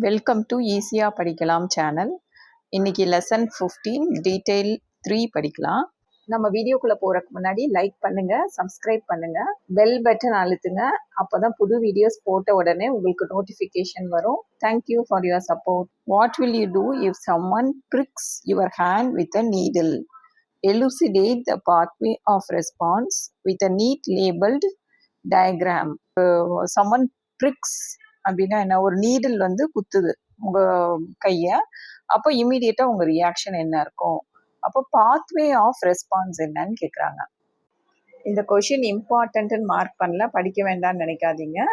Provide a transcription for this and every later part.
Welcome to ஈஸியாக படிக்கலாம் channel. இன்னைக்கு லெசன் 15 டீட்டெயில் 3 படிக்கலாம். நம்ம வீடியோக்குள்ளே போகிறதுக்கு முன்னாடி லைக் பண்ணுங்கள், சப்ஸ்கிரைப் பண்ணுங்கள், பெல் பட்டன் அழுத்துங்க. அப்போ தான் புது வீடியோஸ் போட்ட உடனே உங்களுக்கு நோட்டிஃபிகேஷன் வரும். Thank you for your support. What will you do if someone pricks your hand with a needle? Elucidate the pathway of response with a neat labeled diagram. Someone pricks அப்படின்னா என்ன, ஒரு நீடில் வந்து குத்துது உங்கள் கையை, அப்போ இமீடியட்டாக உங்கள் ரியாக்ஷன் என்ன இருக்கும்? அப்போ பாத்வே ஆஃப் ரெஸ்பான்ஸ் என்னன்னு கேட்குறாங்க. இந்த கொஷின் இம்பார்ட்டன்ட்னு மார்க் பண்ணல, படிக்க வேண்டாம்னு நினைக்காதீங்க,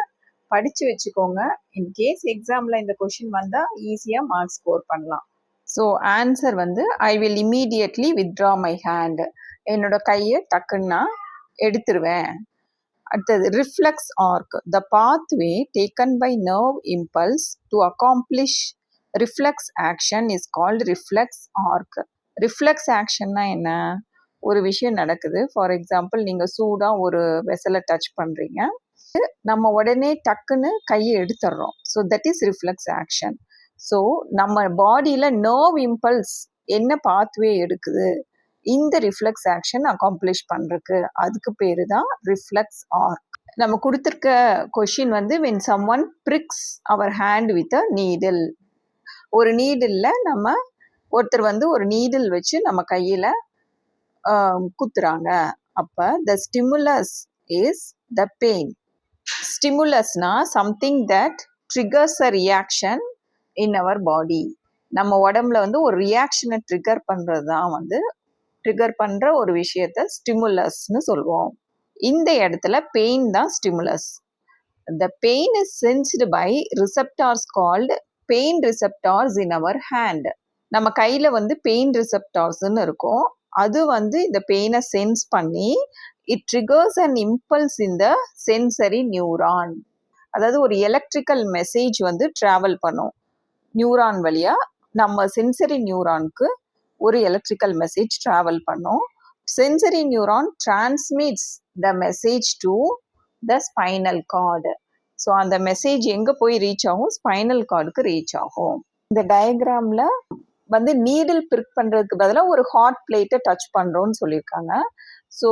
படித்து வச்சுக்கோங்க. இன்கேஸ் எக்ஸாமில் இந்த கொஷின் வந்தால் ஈஸியாக மார்க் ஸ்கோர் பண்ணலாம். ஸோ ஆன்சர் வந்து I will immediately withdraw my hand. என்னோட கையை டக்குன்னா எடுத்துருவேன். அடுத்தது reflex arc. The pathway taken by nerve impulse to accomplish reflex action is called reflex arc. Reflex ஆக்ஷன்னா என்ன? ஒரு விஷயம் நடக்குது, ஃபார் எக்ஸாம்பிள் நீங்கள் சூடாக ஒரு வெசலை டச் பண்ணுறீங்க, நம்ம உடனே டக்குன்னு கையை எடுத்துடுறோம். So that is reflex action. So நம்ம பாடியில் நர்வ் இம்பல்ஸ் என்ன பாத்வே எடுக்குது, இந்த ரிஃப்ளெக்ஸ் ஆக்ஷன் அக்காம்ப்ளிஷ் பண்ணுறதுக்கு, அதுக்கு பேர் தான் ரிஃப்ளெக்ஸ் ஆர்க். நம்ம கொடுத்துருக்க கொஷின் வந்து when someone pricks our hand with a needle. ஒரு நீடில் நம்ம ஒருத்தர் வந்து ஒரு நீடில் வச்சு நம்ம கையில் குத்துறாங்க. அப்போ the stimulus is the pain. ஸ்டிமுலஸ்னா something that triggers a reaction in our body. நம்ம உடம்புல வந்து ஒரு ரியாக்ஷனை ட்ரிகர் பண்ணுறது தான் வந்து ட்ரிகர் பண்ணுற ஒரு விஷயத்த ஸ்டிமுலஸ்னு சொல்லுவோம். இந்த இடத்துல பெயின் தான் stimulus. The pain is sensed by receptors called pain receptors in our hand. நம்ம கையில் வந்து பெயின் ரிசெப்டார்ஸ்ன்னு இருக்கும். அது வந்து இந்த பெயினை சென்ஸ் பண்ணி it triggers an impulse in the sensory neuron. அதாவது ஒரு எலக்ட்ரிக்கல் மெசேஜ் வந்து ட்ராவல் பண்ணும் நியூரான் வழியாக. நம்ம சென்சரி நியூரானுக்கு ஒரு எலக்ட்ரிக்கல் மெசேஜ் ட்ராவல் பண்ணும். Sensory neuron transmits the message to the spinal cord. So அந்த மெசேஜ் எங்கே போய் ரீச் ஆகும்? ஸ்பைனல் கார்டுக்கு ரீச் ஆகும். இந்த டயக்ராமில் வந்து நீடில் பிரிக் பண்ணுறதுக்கு பதிலாக ஒரு ஹாட் பிளேட்டை டச் பண்ணுறோன்னு சொல்லியிருக்காங்க. ஸோ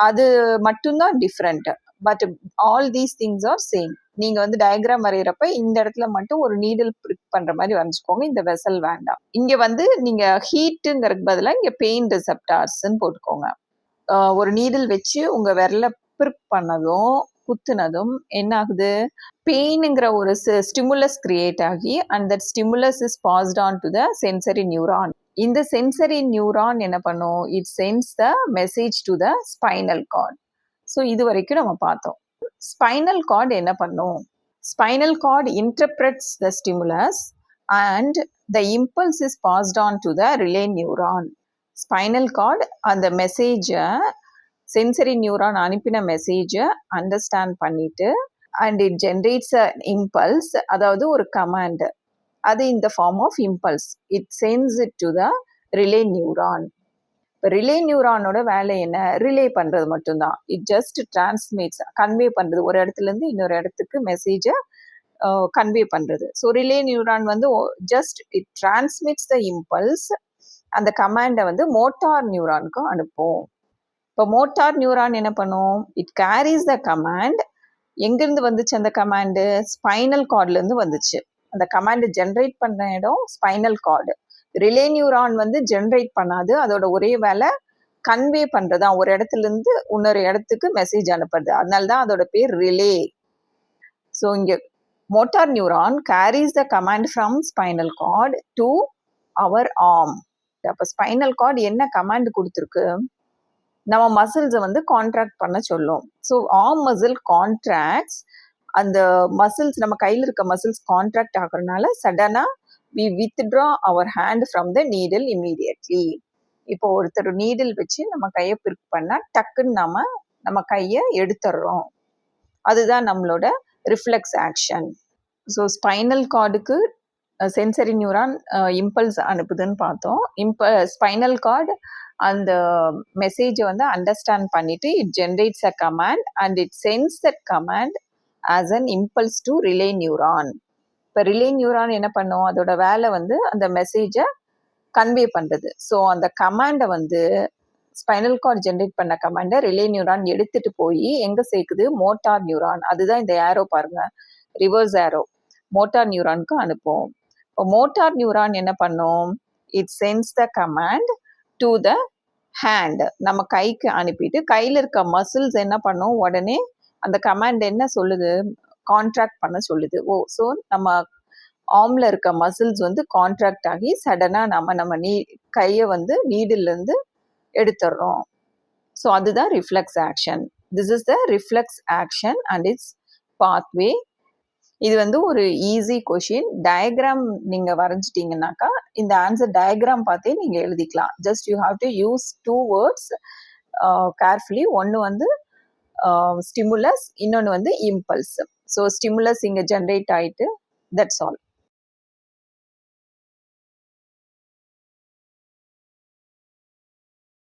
அது மட்டும்தான் different, but all these things are same. நீங்கள் வந்து டயக்ராம் வரைகிறப்ப இந்த இடத்துல மட்டும் ஒரு நீடில் பிரிக் பண்ணுற மாதிரி வரைஞ்சிக்கோங்க, இந்த வெசல் வேண்டாம். இங்கே வந்து நீங்கள் ஹீட்டுங்கிறதுக்கு பதிலாக இங்கே பெயின் ரிசெப்டார்ஸ்ன்னு போட்டுக்கோங்க. ஒரு நீடில் வச்சு உங்கள் விரலை பிரிக் பண்ணதும் குத்துனதும் என்ன ஆகுது? பெயினுங்கிற ஒரு ஸ்டிமுலஸ் கிரியேட் ஆகி and that stimulus is passed on to the sensory neuron. இந்த சென்சரி நியூரான் என்ன பண்ணும்? It sense the message to the spinal cord. So இது வரைக்கும் நம்ம பார்த்தோம். ஸ்பைனல் கார்டு என்ன பண்ணும்? Spinal cord interprets the stimulus and the impulse is passed on to the relay neuron. Spinal cord அந்த மெசேஜை, சென்சரி நியூரான் அனுப்பின மெசேஜை அண்டர்ஸ்டாண்ட் பண்ணிட்டு and it generates a impulse, அதாவது ஒரு கமாண்ட். அது இந்த form of impulse it sends it to the relay neuron. இப்போ ரிலே நியூரானோட வேலை என்ன? ரிலே பண்ணுறது மட்டும்தான். இட் ஜஸ்ட் டிரான்ஸ்மிட்ஸ், கன்வே பண்ணுறது, ஒரு இடத்துலேருந்து இன்னொரு இடத்துக்கு மெசேஜை கன்வே பண்ணுறது. ஸோ ரிலே நியூரான் வந்து just it transmits the impulse. அந்த கமாண்டை வந்து மோட்டார் நியூரானுக்கு அனுப்பும். இப்போ மோட்டார் நியூரான் என்ன பண்ணும்? It carries the command. எங்கேருந்து வந்துச்சு அந்த கமாண்டு? ஸ்பைனல் கார்ட்லேருந்து வந்துச்சு. அந்த கமாண்டு ஜென்ரேட் பண்ண இடம் ஸ்பைனல் கார்டு. ரிலே நியூரான் வந்து ஜென்ரேட் பண்ணாது, அதோட ஒரே வேலை கன்வே பண்ணுறது தான், ஒரு இடத்துலேருந்து இன்னொரு இடத்துக்கு மெசேஜ் அனுப்புறது. அதனால தான் அதோட பேர் ரிலே. ஸோ இங்கே motor neuron carries the command from spinal cord to our arm. அப்போ ஸ்பைனல் கார்டு என்ன கமாண்ட் கொடுத்துருக்கு? நம்ம மசில்ஸை வந்து கான்ட்ராக்ட் பண்ண சொல்லும். So arm muscle contracts. அந்த மசில்ஸ், நம்ம கையில் இருக்க மசில்ஸ் கான்ட்ராக்ட் ஆகுறதுனால சடனாக we withdraw our hand from the needle immediately. இப்போ ஒருத்தர் நீடில் வச்சு நம்ம கையை பிரிக் பண்ணால் டக்குன்னு நம்ம கையை எடுத்துடுறோம். அதுதான் நம்மளோட ரிஃப்ளெக்ஸ் ஆக்ஷன். ஸோ ஸ்பைனல் கார்டுக்கு சென்சரி நியூரான் இம்பல்ஸ் அனுப்புதுன்னு பார்த்தோம். ஸ்பைனல் கார்டு அந்த மெசேஜை வந்து அண்டர்ஸ்டாண்ட் பண்ணிட்டு it generates a command and it sense that command as an impulse to relay neuron. இப்போ ரிலே நியூரான் என்ன பண்ணும், அதோட வேலை வந்து அந்த மெசேஜை கன்வே பண்ணுறது. ஸோ அந்த கமாண்டை வந்து ஸ்பைனல் கார்டு ஜென்ரேட் பண்ண கமாண்டை ரிலே நியூரான் எடுத்துட்டு போய் எங்கே சேர்க்குது, மோட்டார் நியூரான். அதுதான் இந்த ஏரோ பாருங்க, ரிவர்ஸ் ஏரோ, மோட்டார் நியூரானுக்கு அனுப்பும். இப்போ மோட்டார் நியூரான் என்ன பண்ணும், it sense the command to the hand, நம்ம கைக்கு அனுப்பிட்டு கையில் இருக்க மசில்ஸ் என்ன பண்ணும், உடனே அந்த கமாண்ட் என்ன சொல்லுது, கான்ட்ராக்ட் பண்ண சொல்லுது. ஸோ நம்ம ஆர்மில் இருக்க மசில்ஸ் வந்து கான்ட்ராக்ட் ஆகி சடனாக நம்ம கையை வந்து நீடிலேருந்து எடுத்துடுறோம். ஸோ அதுதான் reflex action. This is the reflex action and it's pathway. இது வந்து ஒரு ஈஸி கொஷின். டயக்ராம் நீங்கள் வரைஞ்சிட்டிங்கனாக்கா இந்த ஆன்சர் டயக்ராம் பார்த்தே நீங்கள் எழுதிக்கலாம். Just you have to use 2 words carefully. ஒன்று வந்து ஸ்டிமுலஸ், இன்னொன்று வந்து இம்பல்ஸ். ஸோ ஸ்டிமுலஸ் இங்கே ஜென்ரேட் ஆகிட்டு, தட்ஸ் ஆல்.